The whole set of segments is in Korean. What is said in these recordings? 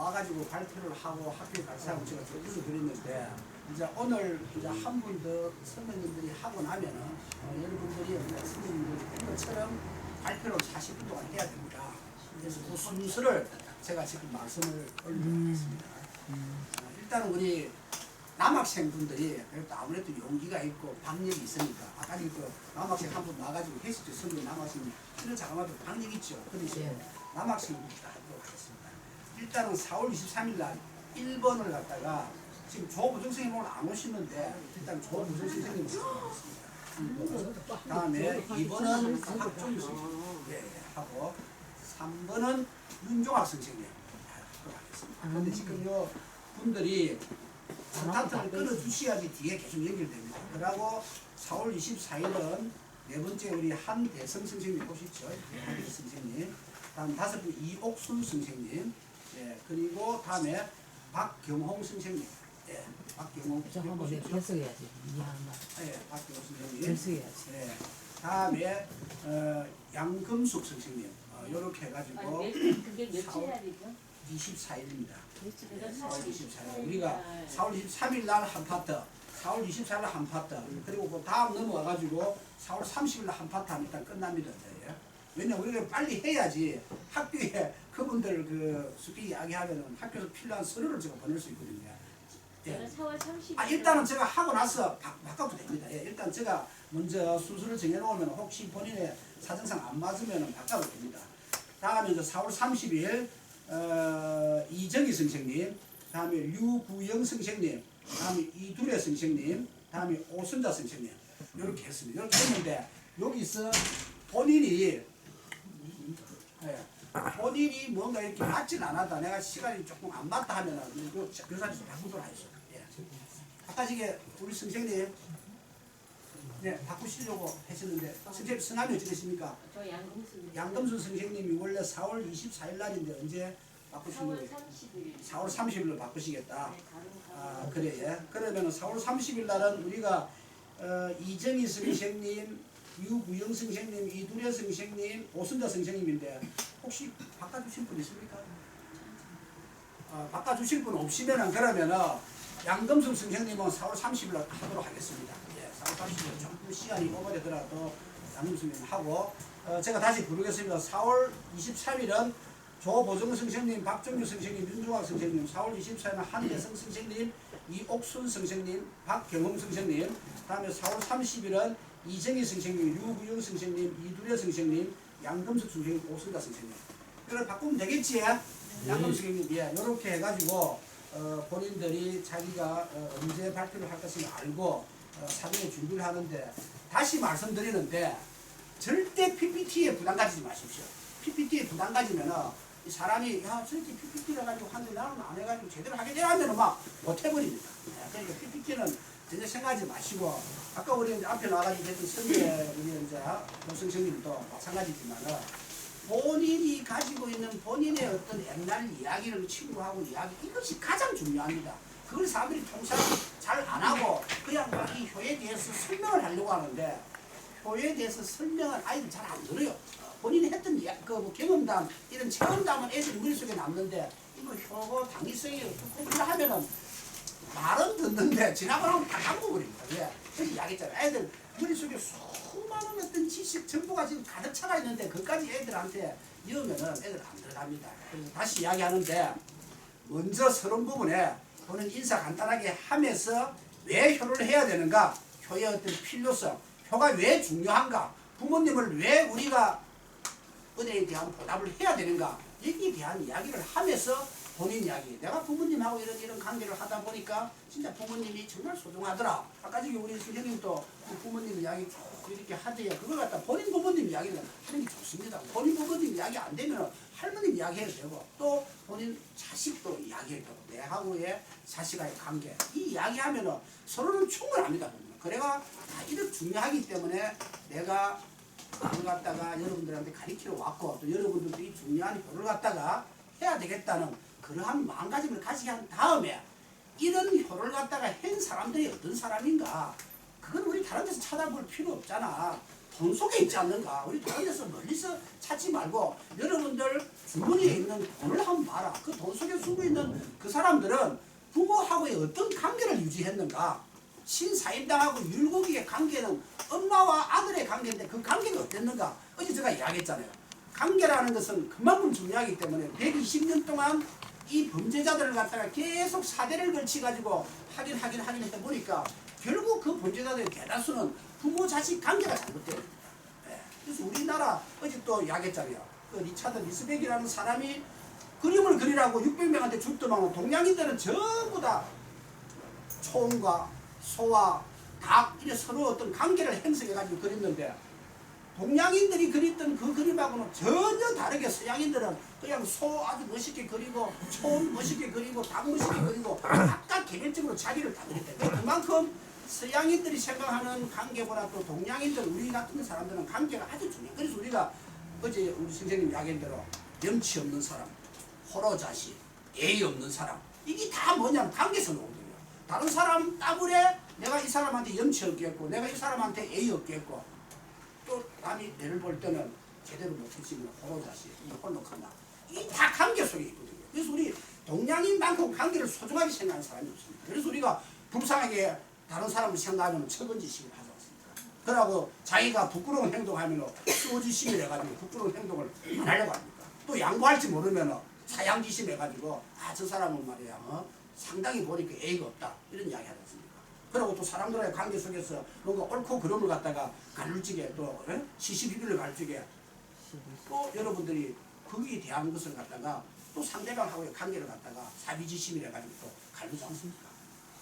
와가지고 발표를 하고 학교에 발사하고 제가 쭉 드렸는데 이제 오늘 이제 한 분 더 선배님들이 하고 나면은 여러분들이 선배님들이 한 것처럼 발표를 40분 동안 해야 됩니다. 그래서 그 순서를 제가 지금 말씀을 올리겠습니다. 일단은 우리 남학생분들이 그래도 아무래도 용기가 있고 박력이 있으니까 아까 그 남학생 한 분 나가지고 계시죠. 선배 남학생이 이런 자가마도 박력 있죠. 그래서 남학생부터 하도록 하겠습니다. 일단은 4월 23일 날 1번을 갖다가 지금 조부정 선생님 오늘 안 오시는데 일단 조부정 선생님 모시겠습니다. 다음에 2번은 박종유 선생님 하고 3번은 윤종학 선생님 하도록 하겠습니다. 그런데 지금 요 분들이 스타트를 끊어주셔야지 뒤에 계속 연결됩니다. 그리고 4월 24일은 네 번째 우리 한대성 선생님 오시죠. 한대성 선생님. 다음 5번 이옥순 선생님. 예, 그리고 다음에 박경홍 선생님. 예, 박경홍 선생님 오시죠. 결석해야지. 예, 박경홍 선생님. 결석해야지. 예, 다음에 양금숙 선생님. 요렇게 해가지고 그게 며칠 날이죠? 24일입니다. 4월 24일. 우리가 4월 23일 날 한 파트, 4월 24일 날 한 파트, 그리고 그 다음 넘어와가지고 4월 30일 날 한 파트 하면 일단 끝납니다. 예. 왜냐면 우리가 빨리 해야지 학교에 그분들 그 수기 이야기하면 학교에서 필요한 서류를 제가 보낼 수 있거든요. 예. 4월 30일. 일단은 제가 하고 나서 바꿔도 됩니다. 예. 일단 제가 먼저 순서를 정해놓으면 혹시 본인의 사정상 안 맞으면 바꿔도 됩니다. 다음에 이제 4월 30일 이정희 선생님, 다음에 류구영 선생님, 다음에 이두래 선생님, 다음에 오순자 선생님 이렇게 했습니다. 이렇게 했는데 여기서 본인이 뭔가 이렇게 맞진 않았다. 내가 시간이 조금 안 맞다 하면은 그 교사님께서 바꾸도록 하겠습니다. 예. 아까 저게 우리 선생님 네, 바꾸시려고 하셨는데 선생님 성함이 어찌 되십니까? 저 양금수. 양금수 선생님이 원래 4월 24일 날인데 언제 바꾸신 4월 거예요? 30일. 4월 30일로 바꾸시겠다. 네, 아 그래 예. 그러면 4월 30일 날은 우리가 이정희 선생님, 유구영 선생님, 이두래 선생님, 오순자 선생님인데 혹시 바꿔주실 분 있습니까? 바꿔주실 분 없으면은 그러면은 양금수 선생님은 4월 30일 날 하도록 하겠습니다. 예, 4월 30일 조금 시간이 오버되더라도 양금수 선생님 하고 제가 다시 부르겠습니다. 4월 23일은 조보정 선생님, 박종유 선생님, 윤종학 선생님, 4월 24일은 한대성 선생님, 이옥순 선생님, 박경홍 선생님, 다음에 4월 30일은 이정희 선생님, 유구영 선생님, 이두래 선생님, 양금숙 선생님, 오순자 선생님. 그래 바꾸면 되겠지? 양금숙 선생님, 예, 이렇게 해가지고 본인들이 자기가 언제 발표를 할 것을 알고 사전에 준비를 하는데 다시 말씀드리는데 절대 PPT에 부담 가지지 마십시오. PPT에 부담 가지면은 이 사람이 야 저렇게 PPT를 해가지고 하는데 나는 안 해가지고 제대로 하게 되면 하면은 막 못해버립니다. 그러니까 PPT는 전혀 생각하지 마시고 아까 우리 이제 앞에 나가지고 했던 선배 우리 이제 교수님도 마찬가지지만은 본인이 가지고 있는 본인의 어떤 옛날 이야기를 친구하고 이야기 이것이 가장 중요합니다. 그걸 사람들이 통상 잘 안 하고 그냥 막 이 효에 대해서 설명을 하려고 하는데 효에 대해서 설명을 아이들 잘 안 들어요. 본인이 했던 그 경험담 이런 체험담은 애들 머릿속에 남는데 이거 효고 당위성이 어떻고 그러 하면은 말은 듣는데 지나가면 다 까먹어버립니다. 왜? 그래서 이야기했잖아요. 애들 머릿속에 수많은 어떤 지식 정보가 지금 가득 차가 있는데 그까지 애들한테 이으면은 애들 안 들어갑니다. 그래서 다시 이야기하는데 먼저 서론 부분에 본인 인사 간단하게 하면서 왜 효를 해야 되는가, 효의 어떤 필요성, 효가 왜 중요한가, 부모님을 왜 우리가 은혜에 대한 보답을 해야 되는가, 여기에 대한 이야기를 하면서 본인 이야기, 내가 부모님하고 이런 관계를 하다 보니까 진짜 부모님이 정말 소중하더라. 아까 저기 우리 선생님도 부모님 이야기 쭉 이렇게 하대요. 그걸 갖다 본인 부모님 이야기를 하는 게 좋습니다. 본인 부모님 이야기 안 되면 할머님 이야기해도 되고 또 본인 자식도 이야기해도 되고 내하고의 자식과의 관계 이 이야기하면 서로는 충분합니다. 그래가 다 이렇게 중요하기 때문에 내가 그걸 갖다가 여러분들한테 가르치러 왔고 또 여러분들도 이 중요한 효를 갖다가 해야 되겠다는 그러한 마음가짐을 가지게 한 다음에 이런 효를 갖다가 한 사람들이 어떤 사람인가 그건 우리 다른 데서 찾아볼 필요 없잖아. 돈 속에 있지 않는가. 우리 다른 데서 멀리서 찾지 말고 여러분들 주머니에 있는 돈을 한번 봐라. 그 돈 속에 숨어 있는 그 사람들은 부모하고의 어떤 관계를 유지했는가. 신사임당하고 율곡의 관계는 엄마와 아들의 관계인데 그 관계가 어땠는가. 어제 제가 이야기했잖아요. 관계라는 것은 그만큼 중요하기 때문에 120년 동안 이 범죄자들을 갖다가 계속 사대를 걸치 가지고 확인해 보니까 결국 그 범죄자들의 대다수는 부모 자식 관계가 잘못돼요. 예. 그래서 우리나라 어제 또 이야기했잖아요. 그 리차드 리스백이라는 사람이 그림을 그리라고 600명한테 줬더만 동양인들은 전부 다 총과 소와 닭 이래 서로 어떤 관계를 형성해 가지고 그렸는데 동양인들이 그렸던 그 그림하고는 전혀 다르게 서양인들은 그냥 소 아주 멋있게 그리고 총 멋있게 그리고 닭 멋있게 그리고 각각 개별적으로 자기를 다 그렸대. 그만큼 서양인들이 생각하는 관계보다 또 동양인들 우리 같은 사람들은 관계가 아주 중요해. 그래서 우리가 어제 우리 선생님 이야기한 대로 염치 없는 사람, 호로자식, 예의 없는 사람 이게 다 뭐냐면 관계에서 나오거든요. 다른 사람 따블에 내가 이 사람한테 염치 없겠고 내가 이 사람한테 예의 없겠고 또 남이 내를 볼 때는 제대로 못해지면 호로자식, 홀로 큰다. 이게 다 관계 속에 있거든요. 그래서 우리 동양인만큼 관계를 소중하게 생각하는 사람이 없습니다. 그래서 우리가 불쌍하게 다른 사람을 생각하면 처근지심을 하지 않습니까? 그러고 자기가 부끄러운 행동하면 수호지심을 해가지고 부끄러운 행동을 안 하려고 합니까? 또 양보할지 모르면 사양지심 해가지고 아 저 사람은 말이야 상당히 보니까 예의가 없다 이런 이야기 하지 않습니까? 그리고 또 사람들과의 관계 속에서 뭔가 옳고 그름을 갖다가 가르치게 또 시시비비를 가르치게 또 여러분들이 거기에 대한 것을 갖다가 또 상대방하고의 관계를 갖다가 사비지심이라 가지고 또 가르치지 않습니까?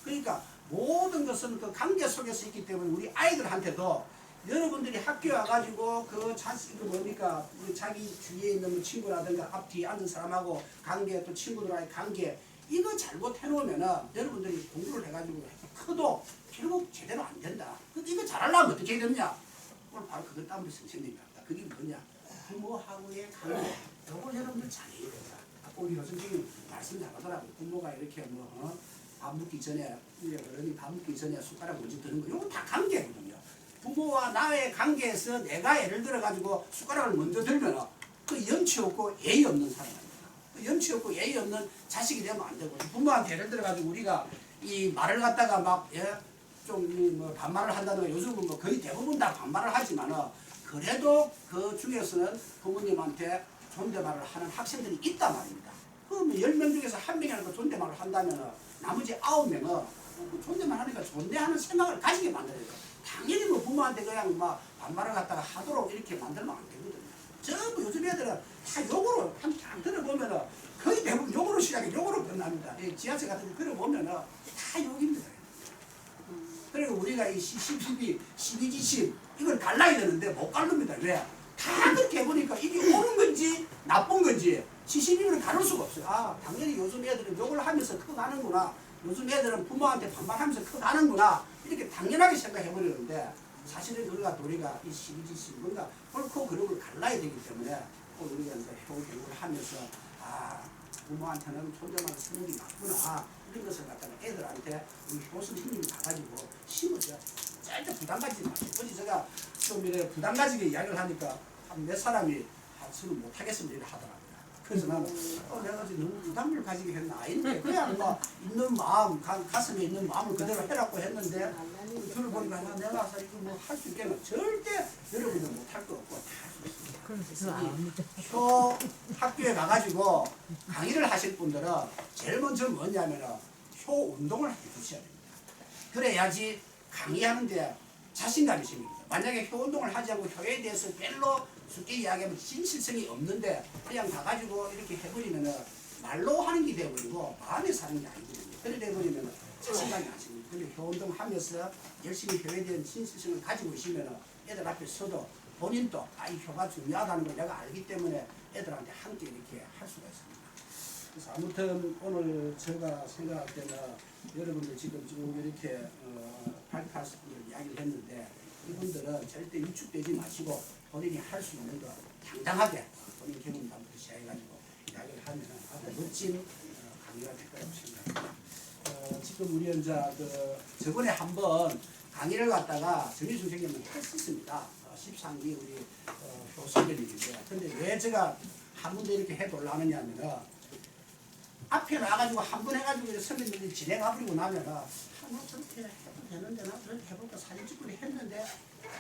그러니까 모든 것은 그 관계 속에서 있기 때문에 우리 아이들한테도 여러분들이 학교에 와가지고 그 자식 그 뭡니까 자기 주위에 있는 친구라든가 앞 뒤에 앉은 사람하고 관계 또 친구들과의 관계 이거 잘못해놓으면은 여러분들이 공부를 해가지고 커도 결국 제대로 안 된다. 이거 잘하려면 어떻게 해야 되느냐? 오늘 바로 그걸 따면 선생님이 합니다. 그게 뭐냐? 부모하고의 관계. 이걸 여러분들 잘해야 된다. 아까 우리 선생님 말씀 잘하더라고요. 부모가 이렇게 밥 먹기 전에 어른이 밥 먹기 전에 숟가락 먼저 드는 거 이거 다 관계거든요. 부모와 나의 관계에서 내가 예를 들어 가지고 숟가락을 먼저 들면 그 염치 없고 예의 없는 사람입니다. 그 염치 없고 예의 없는 자식이 되면 안 되고 부모한테 예를 들어 가지고 우리가 이 말을 갖다가 막 좀 뭐 반말을 한다든가 요즘은 뭐 거의 대부분 다 반말을 하지만은 그래도 그 중에서는 부모님한테 존댓말을 하는 학생들이 있단 말입니다. 그럼 10명 중에서 1명이라도 존댓말을 한다면 나머지 9명은 그 존댓말 하니까 존대하는 생각을 가지게 만들어야 돼요. 당연히 뭐 부모한테 그냥 막 반말을 갖다가 하도록 이렇게 만들면 안 되거든요. 전부 요즘 애들은 다 욕으로 한 들어보면은 거의 대부분 욕으로 시작해 욕으로 끝납니다. 지하철 같은 데 들어보면은 다 욕입니다. 그리고 우리가 이 시시비비, 시비지심 이걸 갈라야 되는데 못 갈릅니다. 왜? 다 그렇게 해보니까 이게 옳은 건지 나쁜 건지 시시비비를 가를 수가 없어요. 아 당연히 요즘 애들은 욕을 하면서 커가는구나. 요즘 애들은 부모한테 반말하면서 커가는구나. 이렇게 당연하게 생각해버리는데 사실은 그거가 우리가 이 시비지심 뭔가 옳고 그름을 갈라야 되기 때문에 꼭 우리가 이제 교육을 하면서 아 부모한테는 존댓말을 쓰는 게 맞구나. 이런 것을 갖다가 애들한테 우리 교수 선생님이 가가지고 심어줘야 돼. 절대 부담 가지지 마세요. 어제 제가 좀 이래 부담 가지게 이야기를 하니까 한 몇 사람이 저는 못하겠습니다. 이래 하더라고요. 그래서 나는 내가 어제 너무 부담을 가지게 했나 아닌데 그냥 뭐 있는 마음 가슴에 있는 마음을 그대로 해라고 했는데 들어보니까 내가 이거 뭐 할 수 있겠나 절대 여러분은 못할 거 없고 다 할 수 있습니다. 표 학교에 가가지고 강의를 하실 분들은 제일 먼저 뭐냐면은 표 운동을 해주셔야 됩니다. 그래야지 강의하는데 자신감이 생깁니다. 만약에 표 운동을 하지 않고 표에 대해서 별로 쉽게 이야기하면 진실성이 없는데 그냥 가가지고 이렇게 해버리면은 말로 하는 게 되어버리고 마음에서 하는 게 아니거든요. 그래 되어버리면 자신감이 안 생깁니다. 근데 표 운동 하면서 열심히 표에 대한 진실성을 가지고 있으면 애들 앞에 서도 본인도 이 표가 중요하다는 걸 내가 알기 때문에 애들한테 함께 이렇게 할 수가 있습니다. 그래서 아무튼 오늘 제가 생각할 때는 여러분들 지금 이렇게 발표하실 분들 이야기를 했는데 이분들은 절대 위축되지 마시고 본인이 할 수 있는 거 당당하게 본인 경험담부터 시작해가지고 이야기를 하면 아주 멋진 강의가 될 거라고 생각합니다. 지금 우리 이제 저번에 한번 강의를 갖다가 정희 선생님은 했었습니다. 13기 우리 교수님인데 근데 왜 제가 한 번도 이렇게 해보려 하느냐면은 앞에 나가지고 한 번 해가지고 선배님들이 진행해버리고 나면은 나 저렇게 해도 되는데 나 저렇게 해볼까 사진 찍고 했는데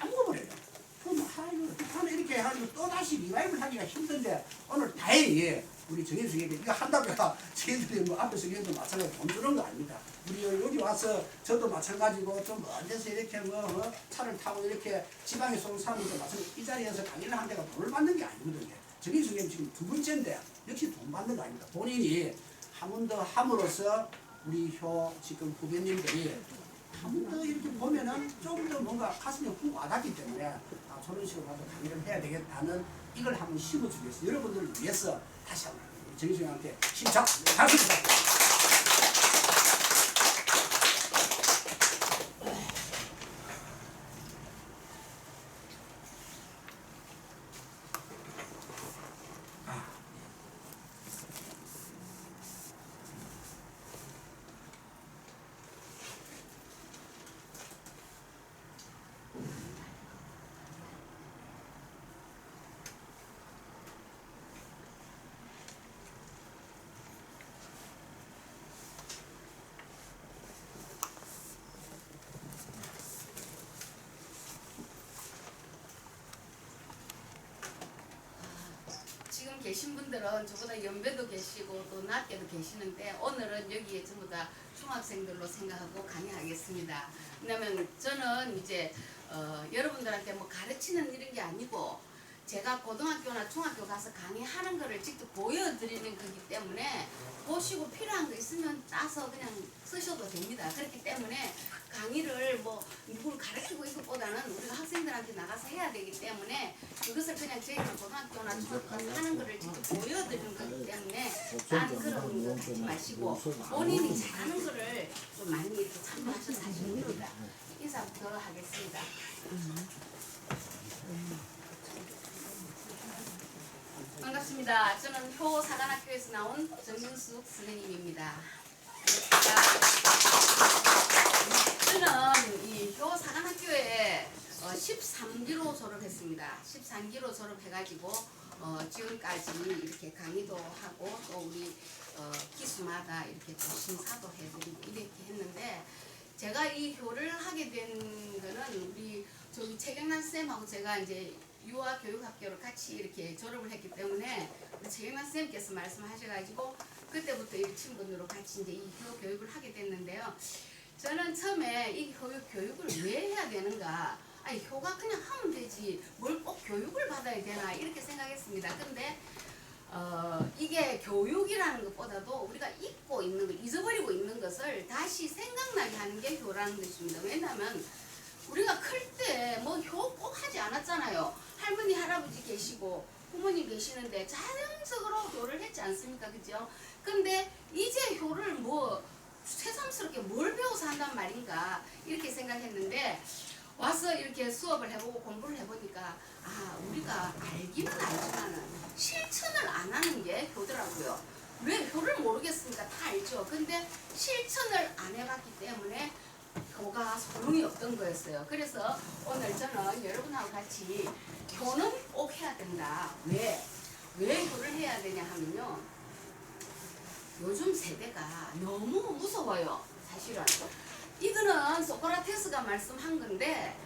까먹어버려요. 그럼 하는 이렇게 해가지고 또다시 리바이벌 하기가 힘든데 오늘 다행히 우리 정인수에게 이거 한다고 저희들이 뭐 앞에서 얘기해도 마찬가지로 돈 주는 거 아닙니다. 우리 여기 와서 저도 마찬가지고 좀 먼 데서 이렇게 뭐 차를 타고 이렇게 지방에 쏘는 사람들도 마찬가지로 이 자리에서 강의를 한 데가 돈을 받는 게 아니거든요. 정인수님 지금 두 번째인데 역시 돈 받는 거 아닙니다. 본인이 한 번 더 함으로써 우리 효 지금 후배님들이 한 번 더 이렇게 보면은 좀 더 뭔가 가슴이 훅 와닿기 때문에 저런 식으로 가서 강의를 해야 되겠다는 이걸 한번 심어주기 위해서 여러분들을 위해서 다시 한번 정희수님한테 심착 박수 부탁드립니다. 지금 계신 분들은 저보다 연배도 계시고 또 낮게도 계시는데 오늘은 여기에 전부 다 중학생들로 생각하고 강의하겠습니다. 왜냐면 저는 이제 여러분들한테 뭐 가르치는 이런 게 아니고 제가 고등학교나 중학교 가서 강의하는 거를 직접 보여드리는 거기 때문에 보시고 필요한 거 있으면 따서 그냥 쓰셔도 됩니다. 그렇기 때문에 강의를 뭐 누구를 가르치고 있것보다는 우리가 학생들한테 나가서 해야 되기 때문에 이것을 그냥 저희가 고등학교나 중학교 가서 하는 거를 직접 보여드리는 거기 때문에 딴 그런 거 하지 마시고 본인이 잘하는 거를 좀 많이 이렇게 참고하셔서 하시면 됩니다. 인사부터 하겠습니다. 반갑습니다. 저는 효사관학교에서 나온 정윤숙 선생님입니다. 저는 이 효사관학교에 13기로 졸업했습니다. 13기로 졸업해가지고 지금까지 이렇게 강의도 하고 또 우리 기수마다 이렇게 또 심사도 해드리고 이렇게 했는데 제가 이 효를 하게 된 거는 우리 저기 최경란 쌤하고 제가 이제 유아교육학교를 같이 이렇게 졸업을 했기 때문에 우리 최경란 쌤께서 말씀하셔가지고 그때부터 이 친구들로 같이 이제 이 효 교육을 하게 됐는데요. 저는 처음에 이 효 교육을 왜 해야 되는가? 아니 효가 그냥 하면 되지 뭘 꼭 교육을 받아야 되나 이렇게 생각했습니다. 근데 이게 교육이라는 것보다도 우리가 잊고 있는 것, 잊어버리고 있는 것을 다시 생각나게 하는 게 효라는 것입니다. 왜냐하면 우리가 클 때 뭐 효 꼭 하지 않았잖아요. 할머니 할아버지 계시고 부모님 계시는데 자연적으로 효를 했지 않습니까? 그죠? 근데 이제 효를 뭐 새삼스럽게 뭘 배워서 한단 말인가 이렇게 생각했는데 와서 이렇게 수업을 해보고 공부를 해보니까 우리가 알기는 알지만은 실천을 안 하는 게 효더라고요. 왜 효를 모르겠습니까? 다 알죠. 근데 실천을 안 해봤기 때문에 효가 소용이 없던 거였어요. 그래서 오늘 저는 여러분하고 같이 효는 꼭 해야 된다. 왜 효를 해야 되냐 하면요. 요즘 세대가 너무 무서워요. 사실은. 이거는 소크라테스가 말씀한 건데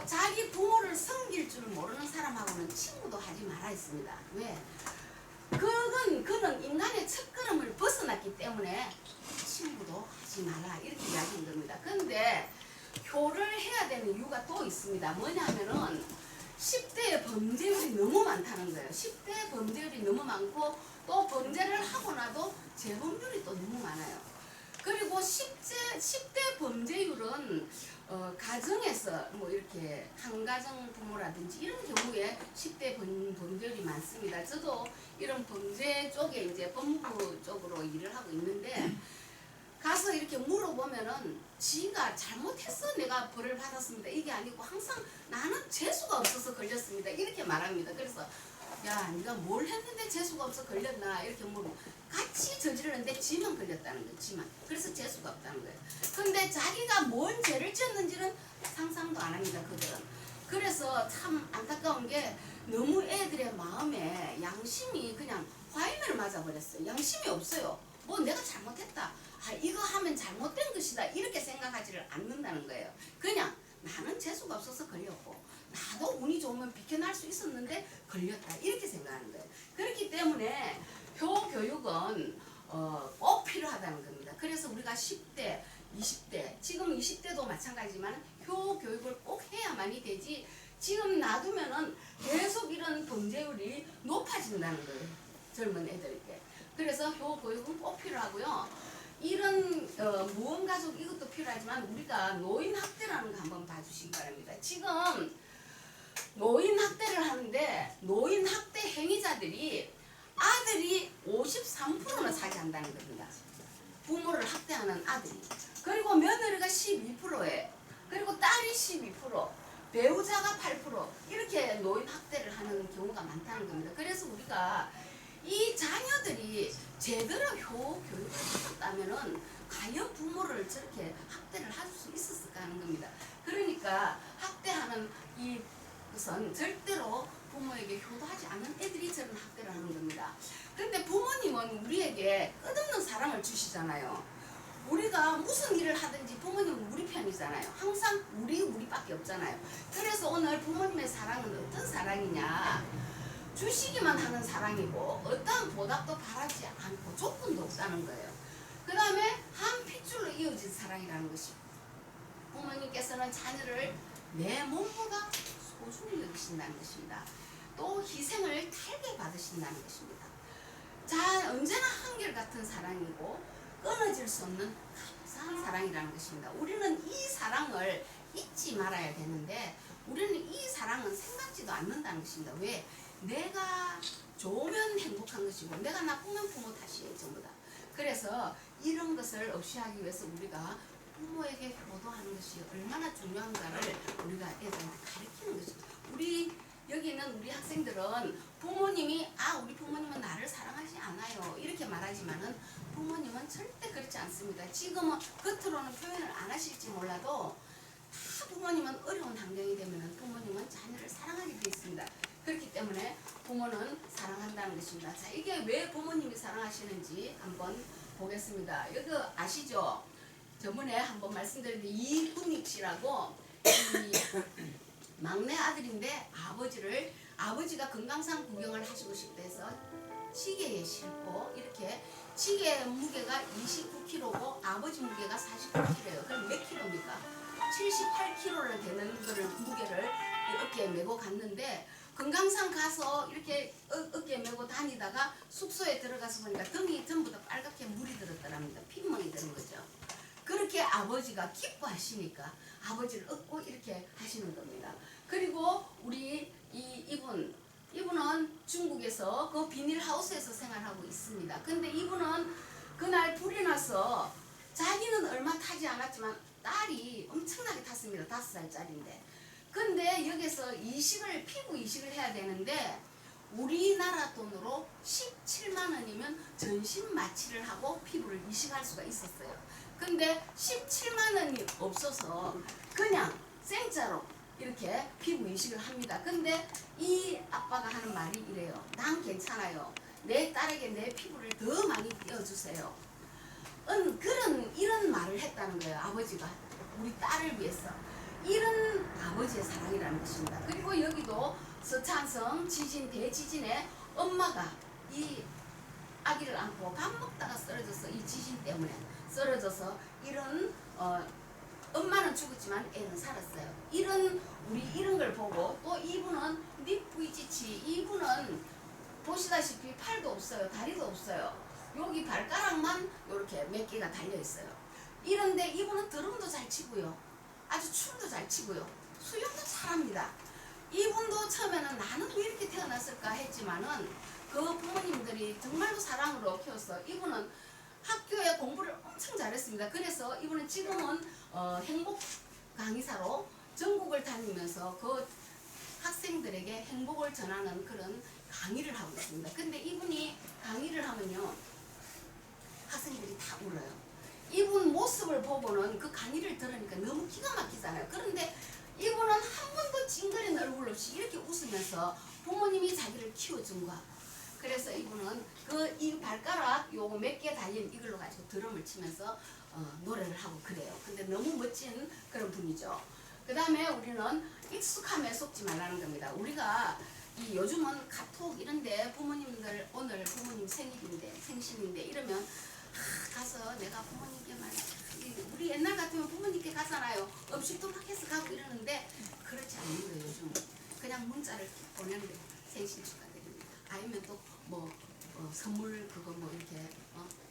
자기 부모를 섬길 줄 모르는 사람하고는 친구도 하지 말아 했습니다. 왜? 그는 인간의 첫걸음을 벗어났기 때문에 친구도 하지 마라 이렇게 이야기한 겁니다. 근데 효를 해야 되는 이유가 또 있습니다. 뭐냐면은 10대의 범죄율이 너무 많다는 거예요. 10대 범죄율이 너무 많고 또 범죄를 하고 나도 재범률이 또 너무 많아요. 그리고 10대 범죄율은 가정에서 뭐 이렇게 한가정 부모라든지 이런 경우에 10대 범죄율이 많습니다. 저도 이런 범죄 쪽에 이제 법무부 쪽으로 일을 하고 있는데 가서 이렇게 물어보면은 지가 잘못했어 내가 벌을 받았습니다. 이게 아니고 항상 나는 재수가 없어서 걸렸습니다. 이렇게 말합니다. 그래서 야 네가 뭘 했는데 재수가 없어 걸렸나 이렇게 물으면 같이 저질렀는데 지만 걸렸다는 거예요. 지만. 그래서 재수가 없다는 거예요. 근데 자기가 뭔 죄를 지었는지는 상상도 안 합니다. 그들은. 그래서 참 안타까운 게 너무 애들의 마음에 양심이 그냥 화염을 맞아버렸어요. 양심이 없어요. 뭐 내가 잘못했다. 아 이거 하면 잘못된 것이다. 이렇게 생각하지를 않는다는 거예요. 그냥 나는 재수가 없어서 걸렸고 나도 운이 좋으면 비켜날 수 있었는데 걸렸다. 이렇게 생각하는 거예요. 그렇기 때문에 효교육은 꼭 필요하다는 겁니다. 그래서 우리가 10대, 20대, 지금 20대도 마찬가지지만 효교육을 꼭 해야만이 되지 지금 놔두면은 계속 이런 범죄율이 높아진다는 거예요. 젊은 애들에게. 그래서 효교육은 꼭 필요하고요. 이런 무언가족 이것도 필요하지만 우리가 노인 학대라는 거 한번 봐주시기 바랍니다. 지금 노인 학대를 하는데 노인 학대 행위자들이 아들이 53%나 차지한다는 겁니다. 부모를 학대하는 아들이. 그리고 며느리가 12%예요. 그리고 딸이 12%, 배우자가 8% 이렇게 노인 학대를 하는 경우가 많다는 겁니다. 그래서 우리가 이 자녀들이 제대로 교육을 받았다면은 과연 부모를 저렇게 학대를 할 수 있었을까 하는 겁니다. 그러니까 학대하는 이 것은 절대로 부모에게 효도하지 않는 애들이 저런 학대를 하는 겁니다. 그런데 부모님은 우리에게 끝없는 사랑을 주시잖아요. 우리가 무슨 일을 하든지 부모님은 우리 편이잖아요. 항상 우리밖에 없잖아요. 그래서 오늘 부모님의 사랑은 어떤 사랑이냐? 주시기만 하는 사랑이고 어떠한 보답도 바라지 않고 조건도 없다는 거예요. 그 다음에 한 핏줄로 이어진 사랑이라는 것입니다. 부모님께서는 자녀를 내 몸보다 소중히 여기신다는 것입니다. 또 희생을 달게 받으신다는 것입니다. 자, 언제나 한결같은 사랑이고 끊어질 수 없는 감사한 사랑이라는 것입니다. 우리는 이 사랑을 잊지 말아야 되는데 우리는 이 사랑은 생각지도 않는다는 것입니다. 왜? 내가 좋으면 행복한 것이고 내가 나쁘면 부모 탓이에요. 전부 다. 그래서 이런 것을 없이 하기 위해서 우리가 부모에게 효도하는 것이 얼마나 중요한가를 우리가 애들한테 가르치는 것입니다. 우리 여기 있는 우리 학생들은 부모님이 우리 부모님은 나를 사랑하지 않아요 이렇게 말하지만은 부모님은 절대 그렇지 않습니다. 지금은 겉으로는 표현을 안 하실지 몰라도 다 부모님은 어려운 환경이 되면은 부모님은 자녀를 사랑하게 되어 있습니다. 그렇기 때문에 부모는 사랑한다는 것입니다. 자, 이게 왜 부모님이 사랑하시는지 한번 보겠습니다. 여기 아시죠? 저번에 한번 말씀드렸는데 이훈익 씨라고 이 막내 아들인데 아버지가 금강산 구경을 하시고 싶다 해서 지게에 싣고 이렇게 지게 무게가 29kg고 아버지 무게가 49kg예요. 그럼 몇 킬로입니까? 78kg를 되는 거를 무게를 어깨에 메고 갔는데 금강산 가서 이렇게 어깨에 메고 다니다가 숙소에 들어가서 보니까 등이 전부 다 빨갛게 물이 들었더랍니다. 핏멍이 드는 거죠. 그렇게 아버지가 기뻐하시니까 아버지를 업고 이렇게 하시는 겁니다. 그리고 우리 이분은 중국에서 그 비닐하우스에서 생활하고 있습니다. 근데 이분은 그날 불이 나서 자기는 얼마 타지 않았지만 딸이 엄청나게 탔습니다. 5살짜리인데. 근데 여기서 피부 이식을 해야 되는데 우리나라 돈으로 17만 원이면 전신 마취를 하고 피부를 이식할 수가 있었어요. 근데 17만 원이 없어서 그냥 생짜로 이렇게 피부 이식을 합니다. 근데 이 아빠가 하는 말이 이래요. 난 괜찮아요. 내 딸에게 내 피부를 더 많이 띄워주세요. 이런 말을 했다는 거예요. 아버지가 우리 딸을 위해서. 이런 아버지의 사랑이라는 것입니다. 그리고 여기도 서창성 대지진에 엄마가 이 아기를 안고 밥 먹다가 쓰러져서 이 지진 때문에 쓰러져서 이런 엄마는 죽었지만 애는 살았어요. 이런 걸 보고 또 이분은 닉부이지치 이분은 보시다시피 팔도 없어요. 다리도 없어요. 여기 발가락만 이렇게 몇 개가 달려 있어요. 이런데 이분은 드럼도 잘 치고요. 아주 춤도 잘 치고요. 수영도 잘합니다. 이분도 처음에는 나는 왜 이렇게 태어났을까 했지만은 그 부모님들이 정말로 사랑으로 키웠어. 이분은 학교에 공부를 엄청 잘했습니다. 그래서 이분은 지금은 행복 강의사로 전국을 다니면서 그 학생들에게 행복을 전하는 그런 강의를 하고 있습니다. 근데 이분이 강의를 하면요 학생들이 다 울어요. 이분 모습을 보고는 그 강의를 들으니까 너무 기가 막히잖아요. 그런데 이분은 한 번도 찡그린 얼굴 없이 이렇게 웃으면서 부모님이 자기를 키워준 거야. 그래서 이분은 이 발가락 요거 몇 개 달린 이걸로 가지고 드럼을 치면서 노래를 하고 그래요. 근데 너무 멋진 그런 분이죠. 그 다음에 우리는 익숙함에 속지 말라는 겁니다. 우리가 요즘은 카톡 이런데 부모님들 오늘 부모님 생신인데 이러면 가서 내가 부모님께 우리 옛날 같으면 부모님께 가잖아요. 음식도 밖에서 가고 이러는데 그렇지 않는 거예요. 요즘 그냥 문자를 보내는데 생신 축하드립니다. 아니면 또 선물 그거 이렇게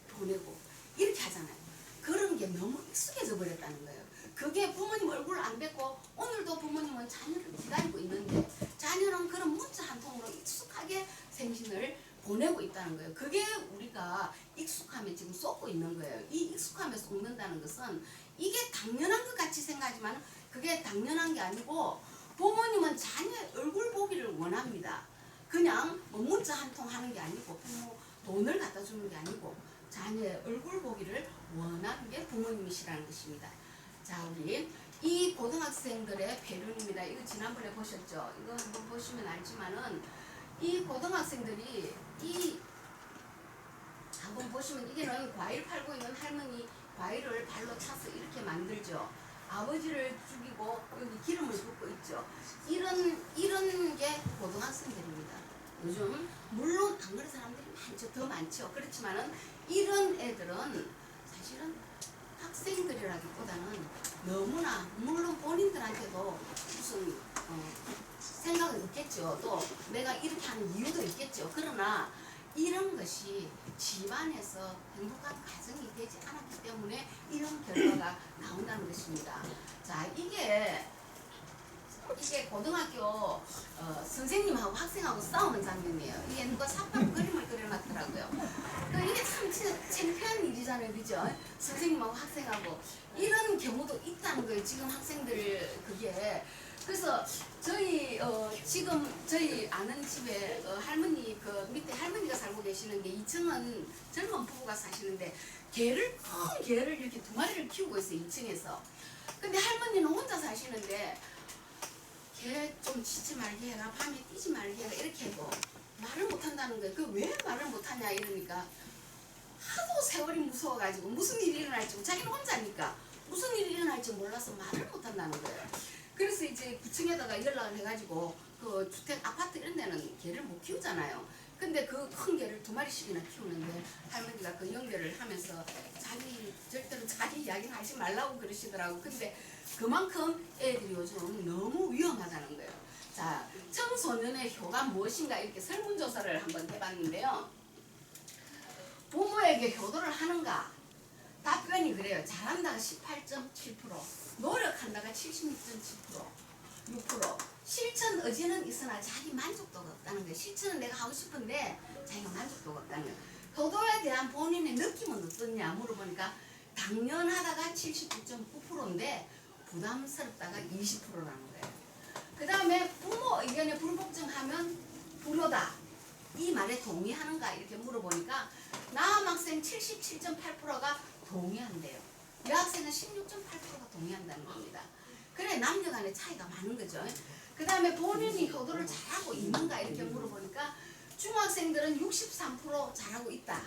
보내고 이렇게 하잖아요. 그런 게 너무 익숙해져 버렸다는 거예요. 그게 부모님 얼굴 안 뵙고 오늘도 부모님은 자녀를 기다리고 있는데 자녀는 그런 문자 한 통으로 익숙하게 생신을 보내고 있다는 거예요. 그게 우리가 익숙함에 지금 쏟고 있는 거예요. 이 익숙함에 쏟는다는 것은 이게 당연한 것 같이 생각하지만 그게 당연한 게 아니고 부모님은 자녀의 얼굴 보기를 원합니다. 그냥 문자 한 통 하는 게 아니고 부모 돈을 갖다 주는 게 아니고 자녀의 얼굴 보기를 원하는 게 부모님이시라는 것입니다. 자, 우리 이 고등학생들의 배륜입니다. 이거 지난번에 보셨죠? 이거 한번 보시면 알지만은 이 고등학생들이 한번 보시면 이게는 과일 팔고 있는 할머니 과일을 발로 차서 이렇게 만들죠. 아버지를 죽이고 여기 기름을 붓고 있죠. 이런 게 고등학생들입니다. 요즘 물론 안 그런 사람들이 많죠. 더 많죠. 그렇지만은 이런 애들은 사실은 학생들이라기보다는 너무나 물론 본인들한테도 무슨 생각은 있겠죠. 또 내가 이렇게 하는 이유도 있겠죠. 그러나 이런 것이 집안에서 행복한 가정이 되지 않았기 때문에 이런 결과가 나온다는 것입니다. 자, 이게 고등학교 선생님하고 학생하고 싸우는 장면이에요. 이게 누가 삽입 그림을 그려놨더라고요. 이게 참 진짜 창피한 일이잖아요. 그죠? 선생님하고 학생하고 이런 경우도 있다는 거예요. 지금 학생들 그게. 그래서 저희 지금 저희 아는 집에 할머니 밑에 할머니가 살고 계시는 게 2층은 젊은 부부가 사시는데 큰 개를 이렇게 2마리를 키우고 있어요. 2층에서. 근데 할머니는 혼자 사시는데 개 좀 짖지 말게 해라, 밤에 뛰지 말게 해라 이렇게 해도 말을 못한다는 거예요. 왜 말을 못하냐 이러니까 하도 세월이 무서워가지고 무슨 일이 일어날지 자기는 혼자니까 무슨 일이 일어날지 몰라서 말을 못한다는 거예요. 그래서 이제 구청에다가 연락을 해가지고 그 주택 아파트 이런 데는 개를 못 키우잖아요. 근데 그 큰 개를 2마리씩이나 키우는데 할머니가 그 연결을 하면서 절대로 자기 이야기는 하지 말라고 그러시더라고. 근데 그만큼 애들이 요즘 너무 위험하다는 거예요. 자, 청소년의 효가 무엇인가 이렇게 설문조사를 한번 해봤는데요. 부모에게 효도를 하는가? 답변이 그래요. 잘한다가 18.7%, 노력한다가 76.7%, 6%. 실천 의지는 있으나 자기 만족도가 없다는 거예요. 실천은 내가 하고 싶은데 자기가 만족도가 없다는 거예요. 효도에 대한 본인의 느낌은 어떻냐 물어보니까 당연하다가 79.9%인데 부담스럽다가 20%라는 거예요. 그 다음에 부모 의견에 불복종하면 불효다. 이 말에 동의하는가 이렇게 물어보니까 남학생 77.8%가 동의한대요. 여학생은 16.8%가 동의한다는 겁니다. 그래 남녀 간의 차이가 많은 거죠. 그 다음에 본인이 효도를 잘하고 있는가 이렇게 물어보니까 중학생들은 63% 잘하고 있다.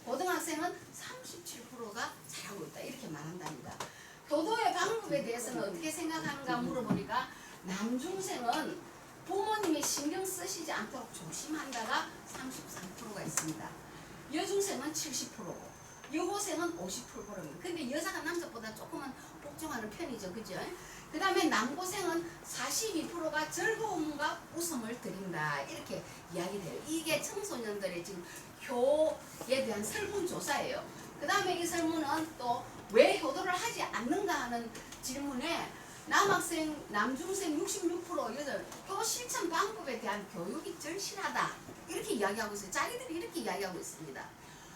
고등학생은 37%가 잘하고 있다. 이렇게 말한답니다. 효도의 방법에 대해서는 어떻게 생각하는가 물어보니까 남중생은 부모님이 신경 쓰시지 않도록 조심한다가 33%가 있습니다. 여중생은 70%고 여고생은 50%입니다. 근데 여자가 남자보다 조금은 복종하는 편이죠. 그죠? 그 다음에 남고생은 42%가 즐거움과 웃음을 드린다. 이렇게 이야기돼요. 이게 청소년들의 지금 효에 대한 설문조사예요. 그 다음에 이 설문은 또 왜 효도를 하지 않는가 하는 질문에 남학생, 남중생 66%, 여자 효 실천 방법에 대한 교육이 절실하다. 이렇게 이야기하고 있어요. 자기들이 이렇게 이야기하고 있습니다.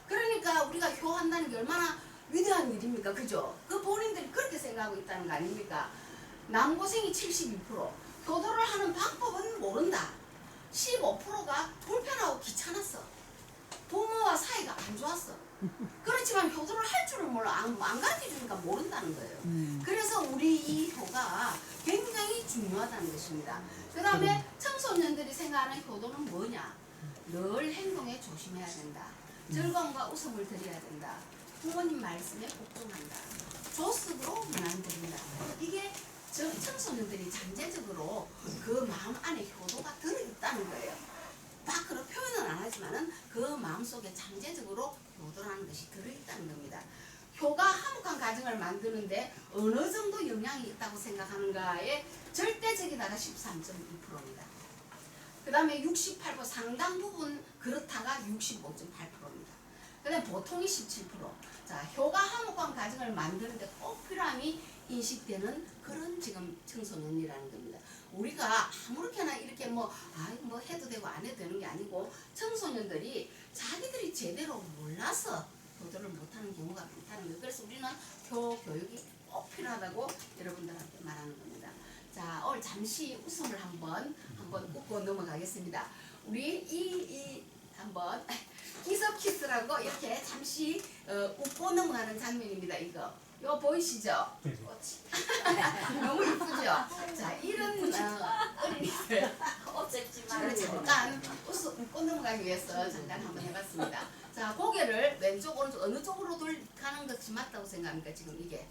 그러니까 우리가 효한다는 게 얼마나 위대한 일입니까? 그죠? 그 본인들이 그렇게 생각하고 있다는 거 아닙니까? 남고생이 72%, 효도를 하는 방법은 모른다. 15%가 불편하고 귀찮았어. 부모와 사이가 안 좋았어. 그렇지만 효도를 할 줄은 몰라. 안 가르쳐 주니까 모른다는 거예요. 그래서 우리 이 효가 굉장히 중요하다는 것입니다. 그 다음에 청소년들이 생각하는 효도는 뭐냐? 늘 행동에 조심해야 된다. 즐거움과 웃음을 드려야 된다. 부모님 말씀에 복종한다. 조습으로 문안드린다. 이게 청소년들이 잠재적으로 그 마음 안에 효도가 들어있다는 거예요. 밖으로 표현은 안 하지만은 그 마음속에 잠재적으로 효도라는 것이 들어있다는 겁니다. 효가 화목한 가정을 만드는데 어느 정도 영향이 있다고 생각하는가에 절대적이다가 13.2%입니다. 그 다음에 68% 상당 부분 그렇다가 65.8%입니다. 그 다음에 보통이 17%. 자, 효가 화목한 가정을 만드는데 꼭 필요함이 인식되는 그런 지금 청소년이라는 겁니다. 우리가 아무렇게나 이렇게 뭐 해도 되고 안 해도 되는 게 아니고 청소년들이 자기들이 제대로 몰라서 효도를 못하는 경우가 많다는 거예요. 그래서 우리는 교육이 꼭 필요하다고 여러분들한테 말하는 겁니다. 자, 오늘 잠시 웃음을 한번 웃고 넘어가겠습니다. 우리 이 한번 기습 키스라고 이렇게 잠시 웃고 넘어가는 장면입니다. 이거 보이시죠? 너무 이쁘죠? 자, 이런 어린이들 잠깐 웃고 넘어가기 위해서 잠깐 한번 해봤습니다. 자, 고개를 왼쪽 오른쪽 어느 쪽으로 가는 것이 맞다고 생각합니까? 지금 이게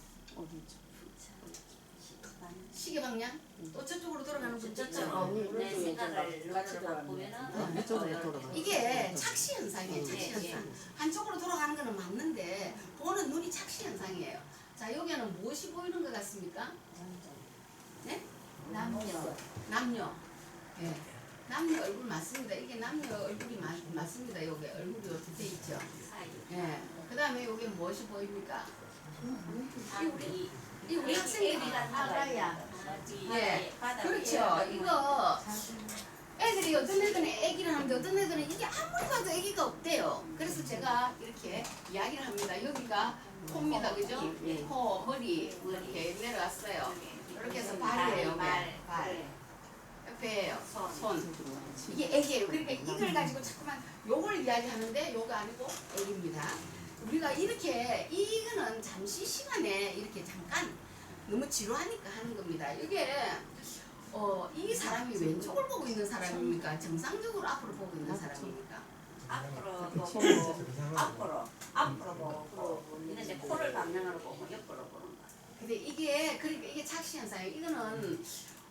시계 방향? 또 저쪽으로 돌아가는 분 있죠? 내 생각을 눈으로 바꾸면은 이게 착시 현상이에요. 착시 현상. 한쪽으로 돌아가는 거는 맞는데 보는 눈이 착시 현상이에요. 자, 여기는 무엇이 보이는 것 같습니까? 네? 남녀. 네. 남녀 얼굴 맞습니다. 이게 남녀 얼굴이 맞습니다. 여기 얼굴이 어떻게 돼 있죠? 네. 그 다음에 여기 무엇이 보입니까? 이 우리 학생들이 아가야. 예, 그렇죠. 이거 애들이 어떤 애들은 애기를 하는데 어떤 애들은 이게 아무리 봐도 애기가 없대요. 그래서 제가 이렇게 이야기를 합니다. 여기가 코입니다, 그죠? 코, 머리 이렇게 내려왔어요. 이렇게 해서 발이에요, 발. 옆에예요, 손. 이게 애기예요. 그러니까 이걸 가지고 자꾸만 요걸 이야기하는데 요가 아니고 애기입니다. 우리가 이렇게 이거는 잠시 시간에 이렇게 잠깐 너무 지루하니까 하는 겁니다. 이게 이 사람이 왼쪽을 보고 있는 사람입니까? 정상적으로 앞으로 보고 있는 사람입니까? 앞으로 보고 앞으로 보고 이제 코를 방향으로 보고 옆으로 보는 거. 근데 이게 그러니까 이게 착시 현상이에요. 이거는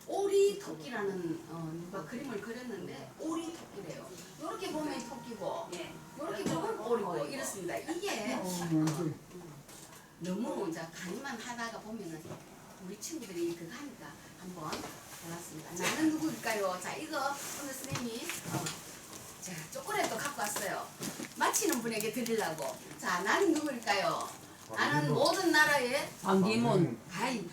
오리 토끼라는 누가 그림을 그렸는데 오리 토끼래요. 이렇게 보면 토끼고 예. 이렇게 보면 오리고 이렇습니다. 이게 너무 이제 강의만 하다가 보면은 우리 친구들이 그거 하니까 한번 해봤습니다. 나는 누구일까요? 자, 이거 오늘 선생님이 자, 초콜릿도 갖고 왔어요. 맞히는 분에게 드리려고. 자, 나는 누구일까요? 나는 모든 나라의 반기문. 아이,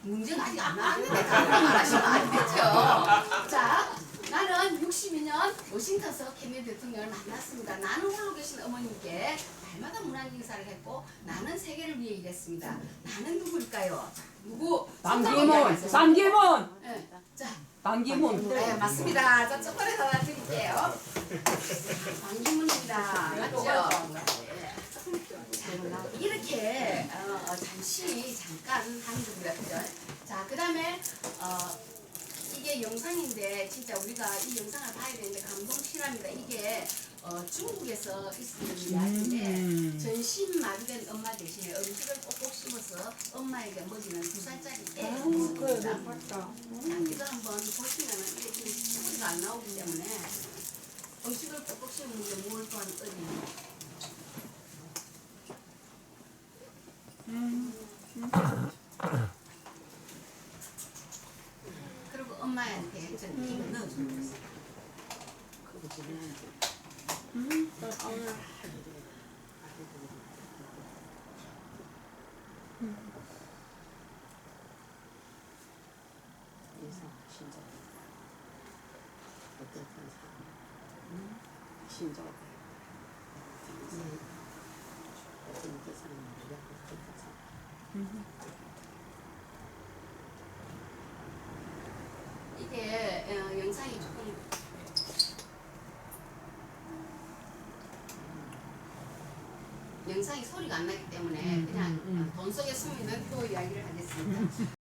문제가 아직 안 나왔는데 답을 말하시면 안 되죠. 자, 나는 62년 워싱턴에서 케네디 대통령을 만났습니다. 나는 홀로 계신 어머님께 날마다 문안 인사를 했고 나는 세계를 위해 일했습니다. 나는 누구일까요? 자, 누구? 반기문. 네. 자, 반기문. 네, 맞습니다. 자, 초콜릿 하나 드릴게요. 반기문입니다. 맞죠? 네. 자, 이렇게 잠깐 하는 겁니다. 그죠? 자, 그 다음에 이게 영상인데 진짜 우리가 이 영상을 봐야 되는데 감동실합니다. 이게 중국에서 있었던 이야기인데 전신 마비된 엄마 대신에 음식을 꼭꼭 씹어서 엄마에게 먹이는 2살짜리 애가 있었습니다. 자, 이거 한번 보시면은 이게 지금 소리가 안 나오기 때문에 음식을 꼭꼭 씹는 게 무얼 또한 어린이. 그리고 엄마한테 좀 이거 넣어주고 이게 영상이 조금 영상이 소리가 안 나기 때문에 그냥 돈 속에 숨어 있는 그 이야기를 하겠습니다.